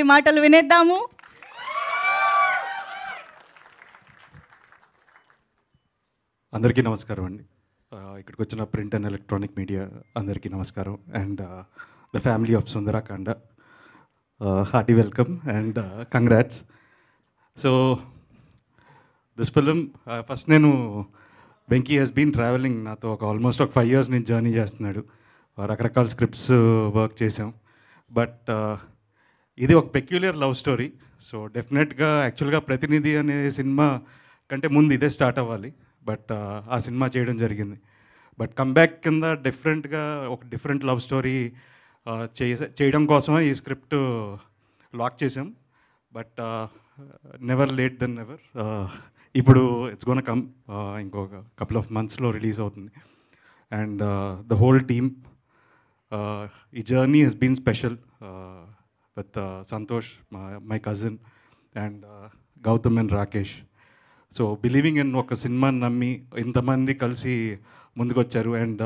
గారి మాటలు వినేద్దాము. అందరికీ నమస్కారం అండి. ఇక్కడికి వచ్చిన ప్రింట్ అండ్ ఎలక్ట్రానిక్ మీడియా అందరికీ నమస్కారం. And the family of Sundarakanda, hearty welcome and congrats. So this film first నేను వెంకీ హెస్ బీన్ ట్రావెలింగ్ నాతో ఆల్మోస్ట్ ఒక 5 years నుంచి జర్నీ చేస్తున్నాడు. రకరకాల స్క్రిప్ట్స్ వర్క్ చేసాం. బట్ ఇది ఒక పెక్యులర్ లవ్ స్టోరీ. సో డెఫినెట్గా యాక్చువల్గా ప్రతినిధి అనే సినిమా కంటే ముందు ఇదే స్టార్ట్ అవ్వాలి. బట్ ఆ సినిమా చేయడం జరిగింది. బట్ కమ్బ్యాక్ కింద డిఫరెంట్గా ఒక డిఫరెంట్ లవ్ స్టోరీ చేయడం కోసమే ఈ స్క్రిప్ట్ లాక్ చేసాం. But never late then never. ఇప్పుడు ఇట్స్ గోన్ కమ్ ఇంకొక కపుల్ ఆఫ్ మంత్స్లో రిలీజ్ అవుతుంది. అండ్ ద హోల్ టీమ్, ఈ journey has been special with Santosh, my cousin, and Gautam and Rakesh. So believing in ఒక సినిమాని నమ్మి ఇంతమంది కలిసి ముందుకొచ్చారు. అండ్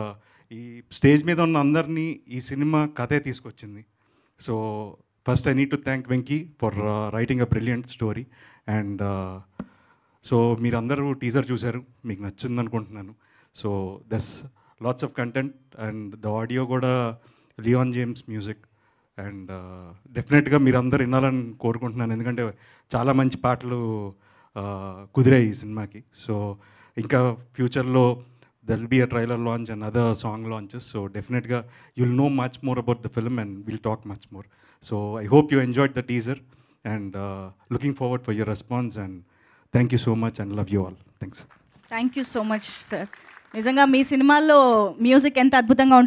ఈ స్టేజ్ మీద ఉన్న అందరినీ ఈ సినిమా కథే తీసుకొచ్చింది. So first I need to thank Venky for writing a brilliant story. And so మీరందరూ టీజర్ చూశారు, మీకు నచ్చింది అనుకుంటున్నాను. So this lots of content and the audio కూడా లియాన్ జేమ్స్ మ్యూజిక్. అండ్ డెఫినెట్గా మీరందరూ వినాలని కోరుకుంటున్నాను, ఎందుకంటే చాలా మంచి పాటలు కుదిరాయి ఈ సినిమాకి. సో ఇంకా ఫ్యూచర్లో there will be a trailer launch and other song launches. So డెఫినెట్గా you will know much more about the film and will talk much more. So I hope you enjoyed the teaser and looking forward for your response. And thank you so much and love you all. Thanks. Thank you so much sir. నిజంగా మీ సినిమాల్లో music ఎంత అద్భుతంగా